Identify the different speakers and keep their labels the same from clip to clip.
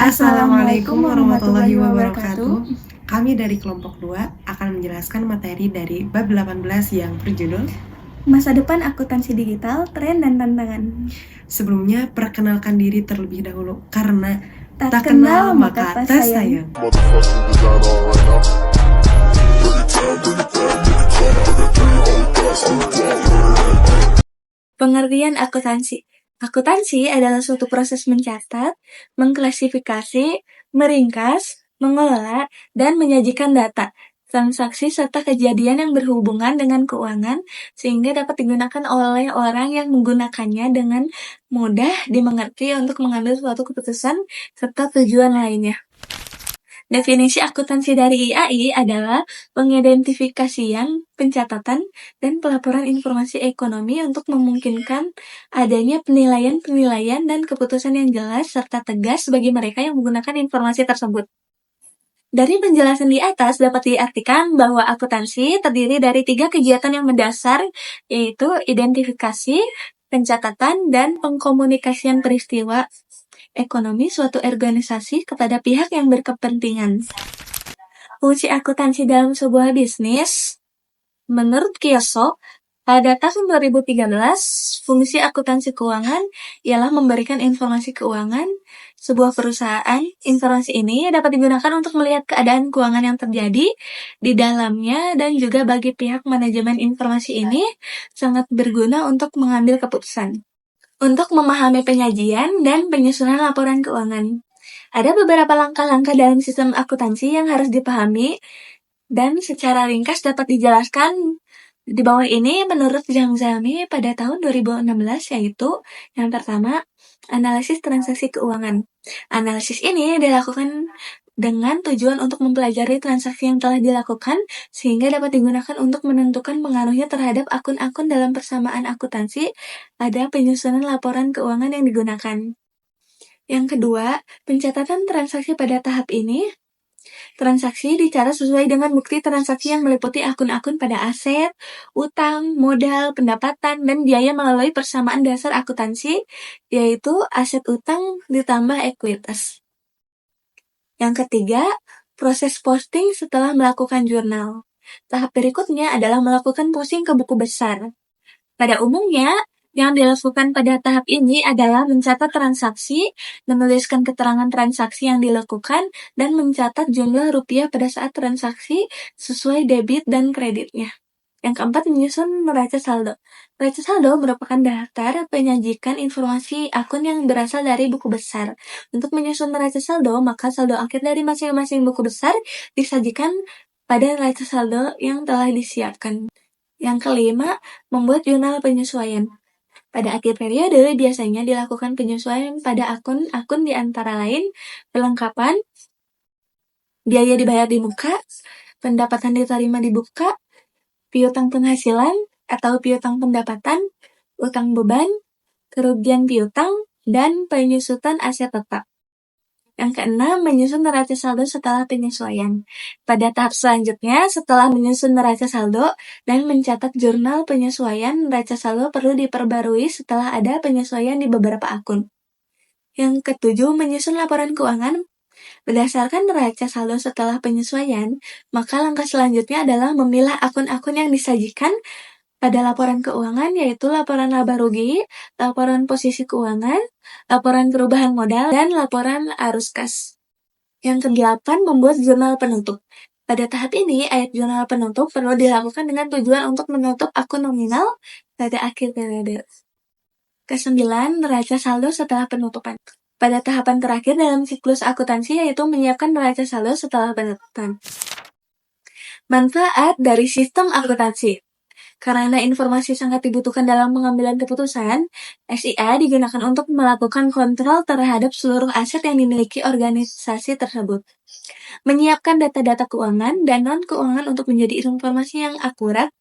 Speaker 1: Assalamualaikum warahmatullahi wabarakatuh. Kami dari kelompok 2 akan menjelaskan materi dari bab 18 yang berjudul
Speaker 2: Masa Depan Akuntansi Digital, Tren dan Tantangan.
Speaker 1: Sebelumnya, perkenalkan diri terlebih dahulu, karena
Speaker 2: Tak kenal maka tak sayang. Pengertian akuntansi. Akuntansi adalah suatu proses mencatat, mengklasifikasi, meringkas, mengelola, dan menyajikan data, transaksi serta kejadian yang berhubungan dengan keuangan sehingga dapat digunakan oleh orang yang menggunakannya dengan mudah dimengerti untuk mengambil suatu keputusan serta tujuan lainnya. Definisi akuntansi dari IAI adalah pengidentifikasian, pencatatan, dan pelaporan informasi ekonomi untuk memungkinkan adanya penilaian dan keputusan yang jelas serta tegas bagi mereka yang menggunakan informasi tersebut. Dari penjelasan di atas dapat diartikan bahwa akuntansi terdiri dari 3 kegiatan yang mendasar, yaitu identifikasi, pencatatan, dan pengkomunikasian peristiwa ekonomi suatu organisasi kepada pihak yang berkepentingan. Fungsi akuntansi dalam sebuah bisnis. Menurut Kiyosho, pada tahun 2013, fungsi akuntansi keuangan ialah memberikan informasi keuangan sebuah perusahaan. Informasi ini dapat digunakan untuk melihat keadaan keuangan yang terjadi di dalamnya dan juga bagi pihak manajemen informasi ini sangat berguna untuk mengambil keputusan. Untuk memahami penyajian dan penyusunan laporan keuangan. Ada beberapa langkah-langkah dalam sistem akuntansi yang harus dipahami dan secara ringkas dapat dijelaskan di bawah ini menurut Zhang Zhami pada tahun 2016, yaitu yang pertama, analisis transaksi keuangan. Analisis ini dilakukan dengan tujuan untuk mempelajari transaksi yang telah dilakukan sehingga dapat digunakan untuk menentukan pengaruhnya terhadap akun-akun dalam persamaan akuntansi. Ada penyusunan laporan keuangan yang digunakan. Yang kedua, pencatatan transaksi pada tahap ini. Transaksi dicatat sesuai dengan bukti transaksi yang meliputi akun-akun pada aset, utang, modal, pendapatan, dan biaya melalui persamaan dasar akuntansi, yaitu aset utang ditambah ekuitas. Yang ketiga, proses posting setelah melakukan jurnal. Tahap berikutnya adalah melakukan posting ke buku besar. Pada umumnya, yang dilakukan pada tahap ini adalah mencatat transaksi, menuliskan keterangan transaksi yang dilakukan, dan mencatat jumlah rupiah pada saat transaksi sesuai debit dan kreditnya. Yang keempat, menyusun neraca saldo. Neraca saldo merupakan daftar penyajikan informasi akun yang berasal dari buku besar. Untuk menyusun neraca saldo, maka saldo akhir dari masing-masing buku besar disajikan pada neraca saldo yang telah disiapkan. Yang kelima, membuat jurnal penyesuaian. Pada akhir periode, biasanya dilakukan penyesuaian pada akun-akun di antara lain perlengkapan, biaya dibayar di muka, pendapatan diterima di muka, piutang penghasilan atau piutang pendapatan, utang beban, kerugian piutang, dan penyusutan aset tetap. Yang keenam, menyusun neraca saldo setelah penyesuaian. Pada tahap selanjutnya, setelah menyusun neraca saldo dan mencatat jurnal penyesuaian, neraca saldo perlu diperbarui setelah ada penyesuaian di beberapa akun. Yang ketujuh, menyusun laporan keuangan. Berdasarkan neraca saldo setelah penyesuaian, maka langkah selanjutnya adalah memilah akun-akun yang disajikan pada laporan keuangan, yaitu laporan laba rugi, laporan posisi keuangan, laporan perubahan modal, dan laporan arus kas. Yang kedelapan, membuat jurnal penutup. Pada tahap ini, ayat jurnal penutup perlu dilakukan dengan tujuan untuk menutup akun nominal pada akhir periode. Kesembilan, neraca saldo setelah penutupan. Pada tahapan terakhir dalam siklus akuntansi, yaitu menyiapkan neraca saldo setelah penutupan. Manfaat dari sistem akuntansi. Karena informasi sangat dibutuhkan dalam pengambilan keputusan, SIA digunakan untuk melakukan kontrol terhadap seluruh aset yang dimiliki organisasi tersebut. Menyiapkan data-data keuangan dan non-keuangan untuk menjadi informasi yang akurat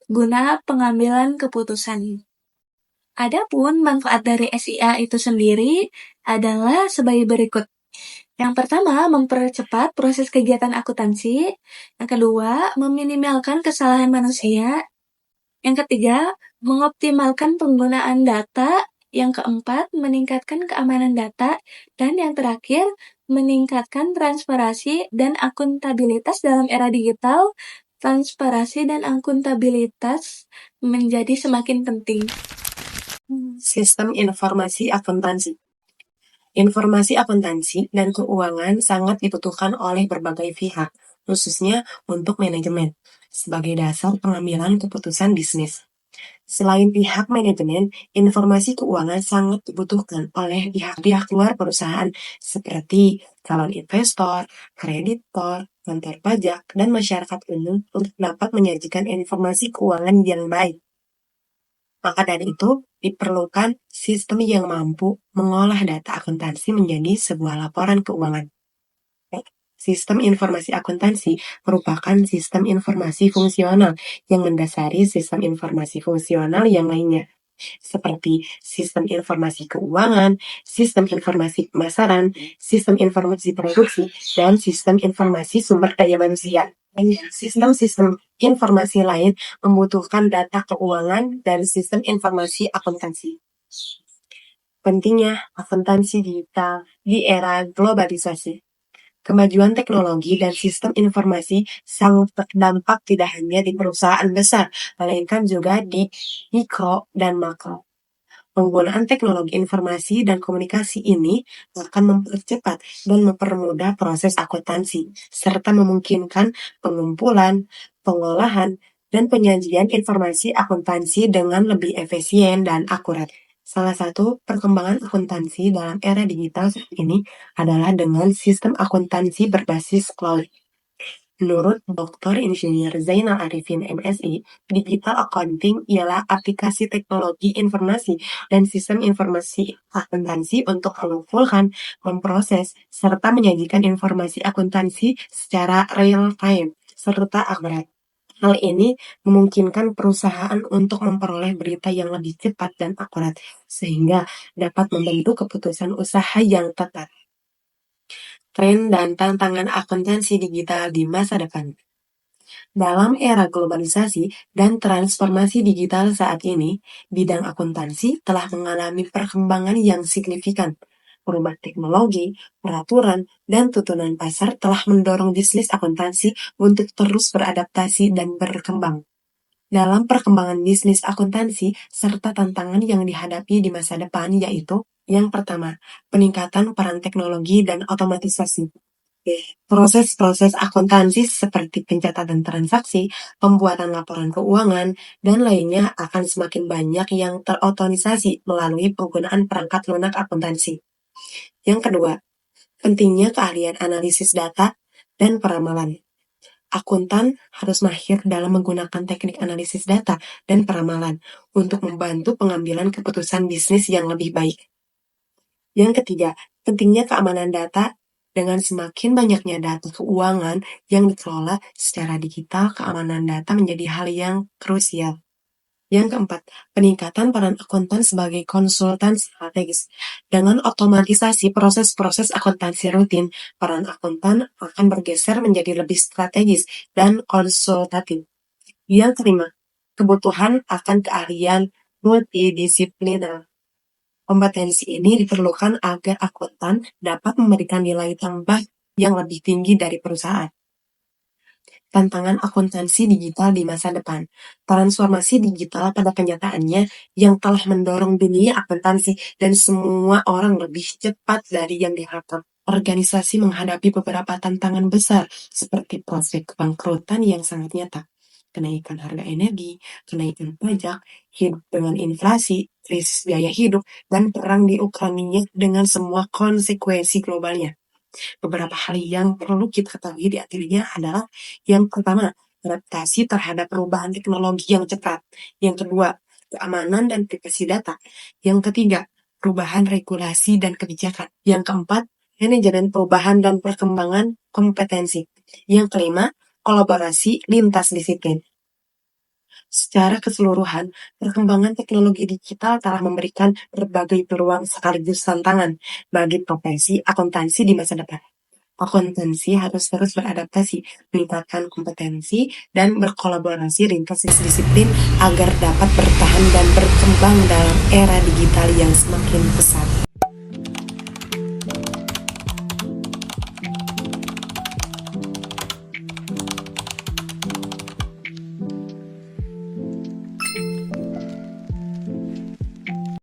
Speaker 2: guna pengambilan keputusan. Adapun manfaat dari SIA itu sendiri adalah sebagai berikut. Yang pertama, mempercepat proses kegiatan akuntansi. Yang kedua, meminimalkan kesalahan manusia. Yang ketiga, mengoptimalkan penggunaan data. Yang keempat, meningkatkan keamanan data. Dan yang terakhir, meningkatkan transparansi dan akuntabilitas dalam era digital. Transparansi dan akuntabilitas menjadi semakin penting.
Speaker 3: Sistem informasi akuntansi. Informasi akuntansi dan keuangan sangat dibutuhkan oleh berbagai pihak, khususnya untuk manajemen, sebagai dasar pengambilan keputusan bisnis. Selain pihak manajemen, informasi keuangan sangat dibutuhkan oleh pihak-pihak luar perusahaan seperti calon investor, kreditor, kantor pajak, dan masyarakat umum untuk dapat menyajikan informasi keuangan yang baik. Maka dari itu, diperlukan sistem yang mampu mengolah data akuntansi menjadi sebuah laporan keuangan. Sistem informasi akuntansi merupakan sistem informasi fungsional yang mendasari sistem informasi fungsional yang lainnya, seperti sistem informasi keuangan, sistem informasi pemasaran, sistem informasi produksi, dan sistem informasi sumber daya manusia. Sistem-sistem informasi lain membutuhkan data keuangan dan sistem informasi akuntansi. Pentingnya akuntansi digital di era globalisasi. Kemajuan teknologi dan sistem informasi sangat berdampak tidak hanya di perusahaan besar, melainkan juga di mikro dan makro. Penggunaan teknologi informasi dan komunikasi ini akan mempercepat dan mempermudah proses akuntansi, serta memungkinkan pengumpulan, pengolahan, dan penyajian informasi akuntansi dengan lebih efisien dan akurat. Salah satu perkembangan akuntansi dalam era digital saat ini adalah dengan sistem akuntansi berbasis cloud. Menurut Dr. Insinyur Zainal Arifin MSI, digital accounting ialah aplikasi teknologi informasi dan sistem informasi akuntansi untuk mengumpulkan, memproses, serta menyajikan informasi akuntansi secara real-time serta akurat. Hal ini memungkinkan perusahaan untuk memperoleh berita yang lebih cepat dan akurat, sehingga dapat membentuk keputusan usaha yang tepat. Tren dan tantangan akuntansi digital di masa depan. Dalam era globalisasi dan transformasi digital saat ini, bidang akuntansi telah mengalami perkembangan yang signifikan. Perubahan teknologi, peraturan, dan tuntunan pasar telah mendorong bisnis akuntansi untuk terus beradaptasi dan berkembang. Dalam perkembangan bisnis akuntansi serta tantangan yang dihadapi di masa depan yaitu, yang pertama, peningkatan peran teknologi dan otomatisasi. Proses-proses akuntansi seperti pencatatan transaksi, pembuatan laporan keuangan, dan lainnya akan semakin banyak yang terotomatisasi melalui penggunaan perangkat lunak akuntansi. Yang kedua, pentingnya keahlian analisis data dan peramalan. Akuntan harus mahir dalam menggunakan teknik analisis data dan peramalan untuk membantu pengambilan keputusan bisnis yang lebih baik. Yang ketiga, pentingnya keamanan data. Dengan semakin banyaknya data keuangan yang dikelola secara digital, keamanan data menjadi hal yang krusial. Yang keempat, peningkatan peran akuntan sebagai konsultan strategis. Dengan otomatisasi proses-proses akuntansi rutin, peran akuntan akan bergeser menjadi lebih strategis dan konsultatif. Yang kelima, kebutuhan akan keahlian multidisipliner. Kompetensi ini diperlukan agar akuntan dapat memberikan nilai tambah yang lebih tinggi dari perusahaan. Tantangan akuntansi digital di masa depan. Transformasi digital pada kenyataannya yang telah mendorong dunia akuntansi dan semua orang lebih cepat dari yang diharapkan. Organisasi menghadapi beberapa tantangan besar seperti prospek kebangkrutan yang sangat nyata, kenaikan harga energi, kenaikan pajak, hidup dengan inflasi, krisis biaya hidup, dan perang di Ukraina dengan semua konsekuensi globalnya. Beberapa hal yang perlu kita ketahui di akhirnya adalah yang pertama, adaptasi terhadap perubahan teknologi yang cepat. Yang kedua, keamanan dan privasi data. Yang ketiga, perubahan regulasi dan kebijakan. Yang keempat, manajemen perubahan dan perkembangan kompetensi. Yang kelima, kolaborasi lintas disiplin. Secara keseluruhan, perkembangan teknologi digital telah memberikan berbagai peluang sekaligus tantangan bagi profesi akuntansi di masa depan. Akuntansi harus terus beradaptasi, meningkatkan kompetensi, dan berkolaborasi lintas disiplin agar dapat bertahan dan berkembang dalam era digital yang semakin pesat.